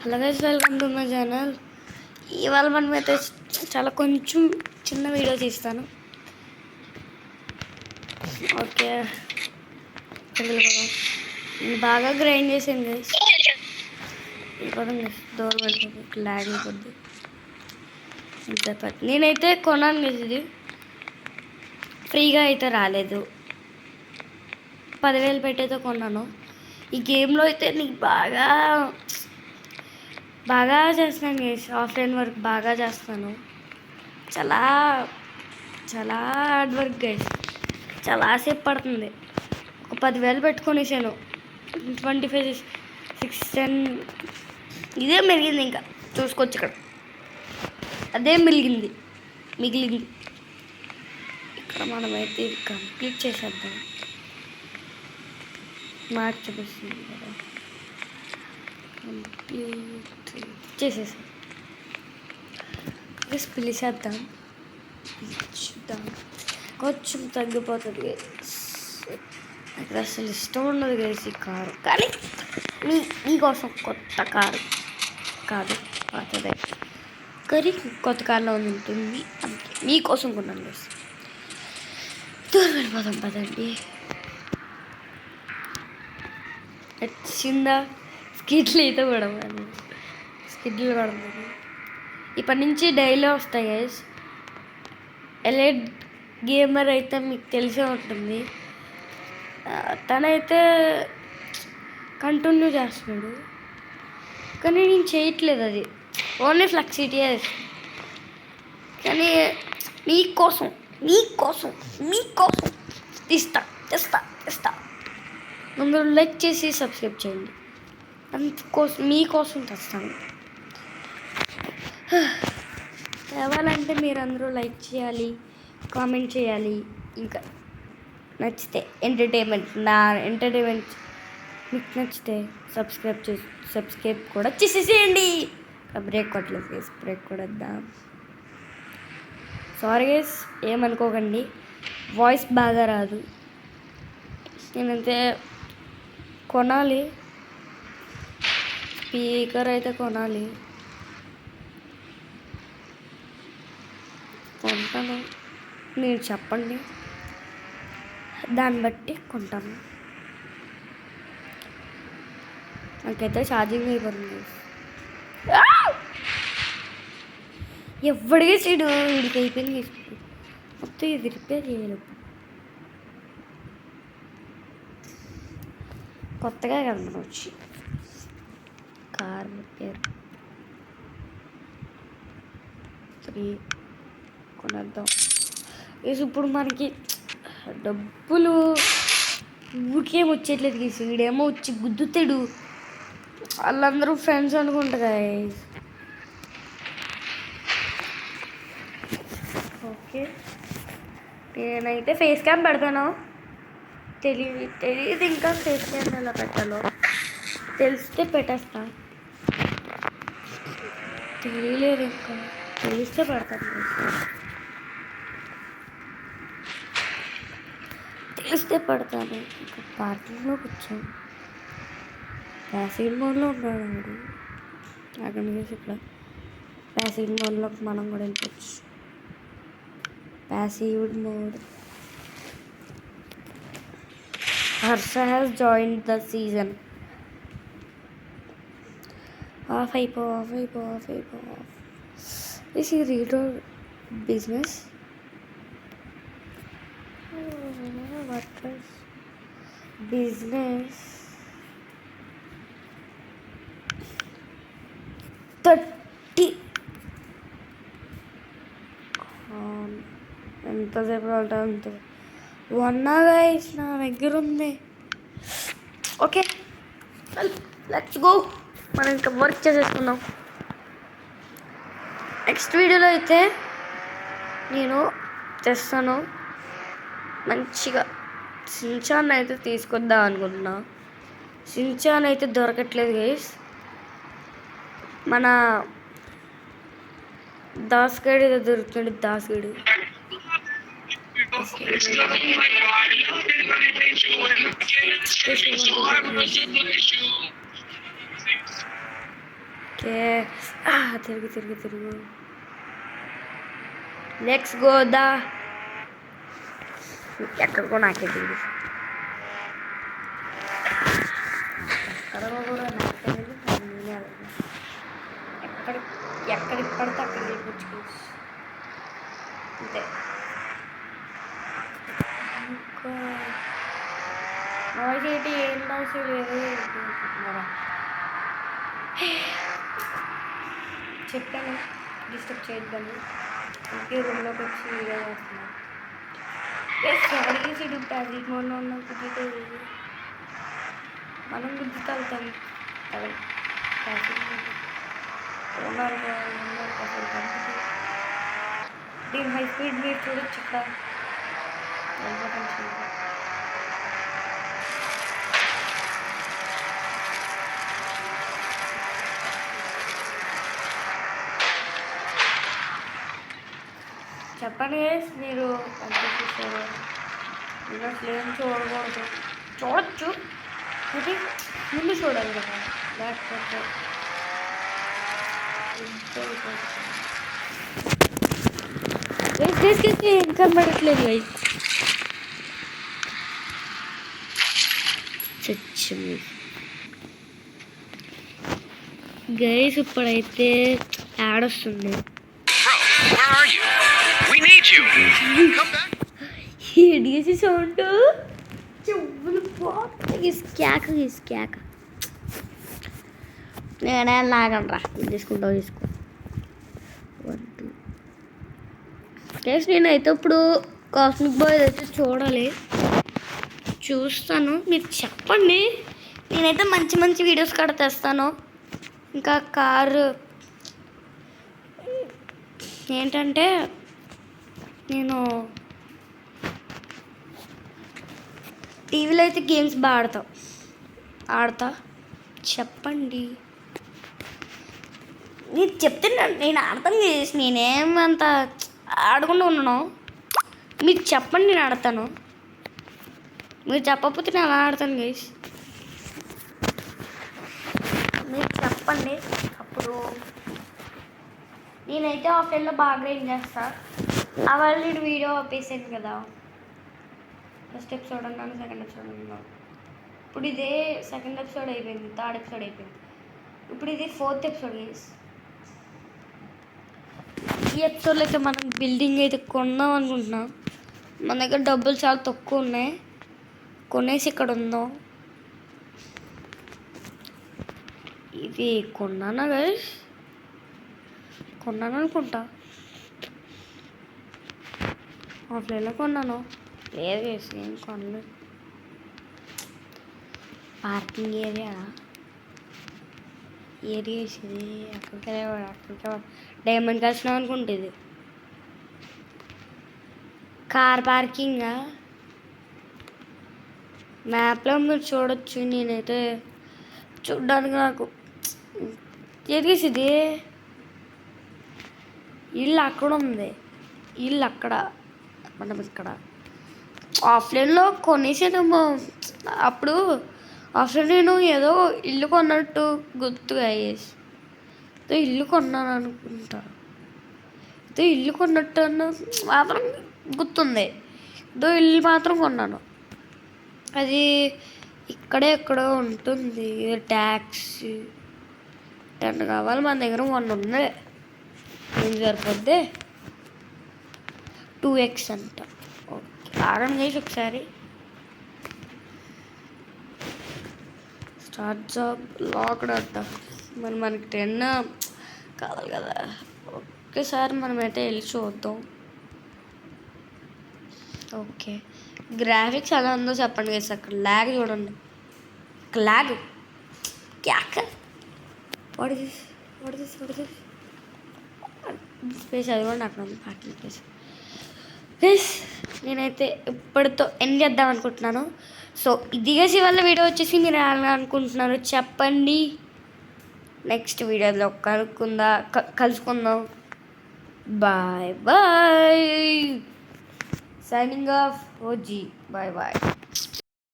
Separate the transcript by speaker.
Speaker 1: Hello guys, welcome to my channel. ఇవాళ మనమైతే చాలా కొంచెం చిన్న వీడియో తీస్తాను. ఓకే, బాగా గ్రైండ్ చేసాను గైస్. దూరం వెళ్ళిపోతుంది, ల్యాగ్ అయిపోద్ది. నేనైతే కొన్నాను గైస్, ఇది ఫ్రీగా అయితే రాలేదు, 10,000 పెట్టయితే కొన్నాను. ఈ గేమ్లో అయితే నీకు బాగా చేస్తాను గైస్. ఆఫ్లైన్ వర్క్ బాగా చేస్తాను, చాలా చాలా హార్డ్ వర్క్ గైస్. చాలాసేపు పడుతుంది. ఒక 10,000 పెట్టుకొనేసాను. 25, 6, 10 ఇదే మిగిలింది. ఇంకా చూసుకోవచ్చు ఇక్కడ, అదే మిగిలింది. ఇక్కడ మనమైతే ఇది కంప్లీట్ చేసేద్దాం. మార్క్ చూపిస్తుంది కదా, కంప్లీట్ చేసేసాం. పిలిచేద్దాం, చూద్దాం. కొంచెం తగ్గిపోతుంది. నాకు అసలు ఇష్టం ఉండదు కలిసి కారు, కానీ మీకోసం కొత్త కారు కాదు, పాతదే కానీ కొత్త కార్లో ఉంటుంది. అందుకే మీకోసం కొన్నాను కలిసి. దూరం వెళ్ళిపోదాం పదండి. వచ్చిందా స్కిట్లు అయితే పడమని, స్కిట్లు పడమని. ఇప్పటి నుంచి డైలీ వస్తాయి గైస్. ఎలైట్ గేమర్ అయితే మీకు తెలిసే ఉంటుంది. తనైతే కంటిన్యూ చేస్తున్నాడు, కానీ నేను చేయట్లేదు. అది ఓన్లీ ఫ్లెక్సిటీ కానీ మీకోసం తెస్తా. అందరూ లైక్ చేసి సబ్స్క్రైబ్ చేయండి. అందుకోసం మీకోసం తెస్తాను. కావాలంటే మీరు అందరూ లైక్ చేయాలి, కామెంట్ చేయాలి. ఇంకా నచ్చితే నా ఎంటర్టైన్మెంట్ మీకు నచ్చితే సబ్స్క్రైబ్ కూడా చేసేసేయండి. బ్రేక్ కొట్టలేదు గైస్, బ్రేక్ కొడద్దాం. సారీ గైస్, ఏమనుకోకండి, వాయిస్ బాగా రాదు. నేనైతే కొనాలి, స్పీకర్ అయితే కొనాలి. కొంటాను, మీరు చెప్పండి, దాన్ని బట్టి కొంటాను. నాకైతే ఛార్జింగ్ అయిపోతుంది. ఎవడిగా సీడు వీడికి అయిపోయింది. మొత్తం ఇది రిపేర్ చేయాలి. కొత్తగా కదా మనం వచ్చి కార్ రిపేర్ 3 కొనేద్దాం. ఇప్పుడు మనకి డబ్బులు ఊరికేం వచ్చేట్లేదు గీసి. వీడేమో వచ్చి గుద్దుతాడు. వాళ్ళందరూ ఫ్రెండ్స్ అనుకుంటా గైస్. ఓకే, నేనైతే ఫేస్ క్యామ్ పెడతాను. తెలియదు ఇంకా ఫేస్ క్యామ్ ఎలా పెట్టాలో. తెలిస్తే పెట్టేస్తా, తెలియలేదు ఇంకా. తెలిస్తే పెడతాను, తెలిస్తే పెడతాను. ఇంకా పార్కింగ్లో కూర్చో, ప్యాసివ్ మోడ్లో ఉన్నాడు వాడు. అక్కడ నుంచి ఇక్కడ ప్యాసివ్ మోడ్లోకి మనం కూడా వెళ్ళిపోవచ్చు. Passive mode. Harsha has joined the season. Of అయిపో. Is he read or business? What is business? 30. ఎంతసేపు అంత 1 గైస్ నా దగ్గర ఉంది. Okay, let's go. మనం ఇంకా వర్క్ చేసేసుకుందాం. నెక్స్ట్ వీడియోలో అయితే నేను తెస్తాను మంచిగా. సించాన్ అయితే తీసుకొద్దాం అనుకుంటున్నా. సించాన్ అయితే దొరకట్లేదు గైస్. మన దాస్గడ్ ఏదో దొరుకుతుంది. దాస్గడ్ ఓకే. తిరుగు తిరుగు తిరుగు. లెట్స్ గో దా. ఎక్కడికో నాకే తెలియదు. ఎక్కడికో కూడా నాకే తెలియదు. నేనే ఎక్కడికి పడితే అక్కడికి వెళ్ళిపోవచ్చు. అంతే. ఇంకా వాయిస్ ఏంటి? ఏం వాయిస్ లేదు చెప్పాను, డిస్టర్బ్ చేయొద్దని. ఇంకే రూమ్లోకి వచ్చి వీడియో చేస్తున్నాను. అడిగేసి ప్యాకెట్ మోడ్లో ఉన్న గుద్దితే మనం గుద్దితే వెళ్తాం కదా. దీని హై స్పీడ్ మీరు చూడొచ్చు ఇక్కడ. చెప్పండి మీరు ఎంత చూసారు? మీరు అసలు ఏం చూడకూడదు. చూడొచ్చు, ఇది ముందు చూడాలి కదా. లేకపోతే ఏం కనబడట్లేదు గైస్. ఇప్పుడైతే యాడ్ వస్తుంది. డిసి సౌండ్ చెవులు పోతాయి. కేక నేనే లాగనరా. తీసుకుంటావు తీసుకో. 1 2 గైస్ నేనైతే ఇప్పుడు కాస్మిక్ బాయ్ అయితే చూస్తాను. మీరు చెప్పండి. నేనైతే మంచి మంచి వీడియోస్ కూడా తెస్తాను. ఇంకా కారు ఏంటంటే నేను టీవీలో అయితే గేమ్స్ బాగా ఆడతా. చెప్పండి. మీరు చెప్తే నేను ఆడతాను గైస్. నేనేమంత ఆడకుండా ఉన్నాను. మీరు చెప్పండి, నేను ఆడతాను. మీరు చెప్పకపోతే నేను అలా ఆడతాను గైస్. మీరు చెప్పండి. అప్పుడు నేనైతే ఆఫ్లైన్లో బాగా ఏం చేస్తా. అవన్నీ నేను వీడియో ఆపేసాను కదా. ఫస్ట్ ఎపిసోడ్ అన్నాను, సెకండ్ ఎపిసోడ్ అన్నాను. ఇప్పుడు ఇదే సెకండ్ ఎపిసోడ్ అయిపోయింది, థర్డ్ ఎపిసోడ్ అయిపోయింది. ఇప్పుడు ఇది 4th ఎపిసోడ్ గైస్. ఈ ఎపిసోడ్లో అయితే మనం బిల్డింగ్ అయితే కొన్నాం అనుకుంటున్నాం. మన దగ్గర డబ్బులు చాలా తక్కువ ఉన్నాయి. కొనేసి ఇక్కడ ఉందాం. ఇది కొన్నానా గైస్? కొన్నాను అనుకుంటా. ఆఫ్లైన్లో కొన్నాను. లేదు గైస్, ఏం కొనలేదు. పార్కింగ్ ఏరియా వేసింది. అక్కడికే డైమండ్ కలిసినాం అనుకుంటుంది. కార్ పార్కింగా మ్యాప్లో మీరు చూడొచ్చు. నేనైతే చూడ్డానికి నాకు ఎదిగేసింది. ఇల్లు అక్కడ ఉంది, ఇల్లు అక్కడ, మనం ఇక్కడ. ఆఫ్లైన్లో కొనేసానేమో. అప్పుడు ఆఫ్లైన్ నేను ఏదో ఇల్లు కొన్నట్టు గుర్తుగా ఇల్లు కొన్నాను అనుకుంటా. ఇల్లు కొన్నట్టు మాత్రం గుర్తుంది. ఇల్లు మాత్రం కొన్నాను. అది ఇక్కడే ఎక్కడో ఉంటుంది. ట్యాక్సీ 10 కావాలి. మన దగ్గర 1 ఉంది. ఏం సరిపోద్ది? 2x అంట. ఓకే, ఆగండి గైస్ ఒకసారి. స్టార్ట్ జాబ్ లాక్డ్ అంట. మరి మనకి 10 కావాలి కదా. ఒకేసారి మనమైతే వెళ్ళి చూద్దాం. ఓకే, గ్రాఫిక్స్ ఎలా ఉందో చెప్పండి గైస్. అక్కడ ల్యాగ్ చూడండి. ల్యాగ్ క్యాక్. వాట్ ఇస్ స్పేస్ అది కూడా నాకు పార్కింగ్ స్పేస్. గైస్ నేనైతే ఇప్పటితో ఎండ్ చేద్దాం అనుకుంటున్నాను. సో ఇది గైస్ ఇవాళ వీడియో వచ్చేసి. మీరు ఎలా అనుకుంటున్నారు చెప్పండి. నెక్స్ట్ వీడియోలో కలుసుకుందాం. Bye bye. Signing off OG. Bye bye.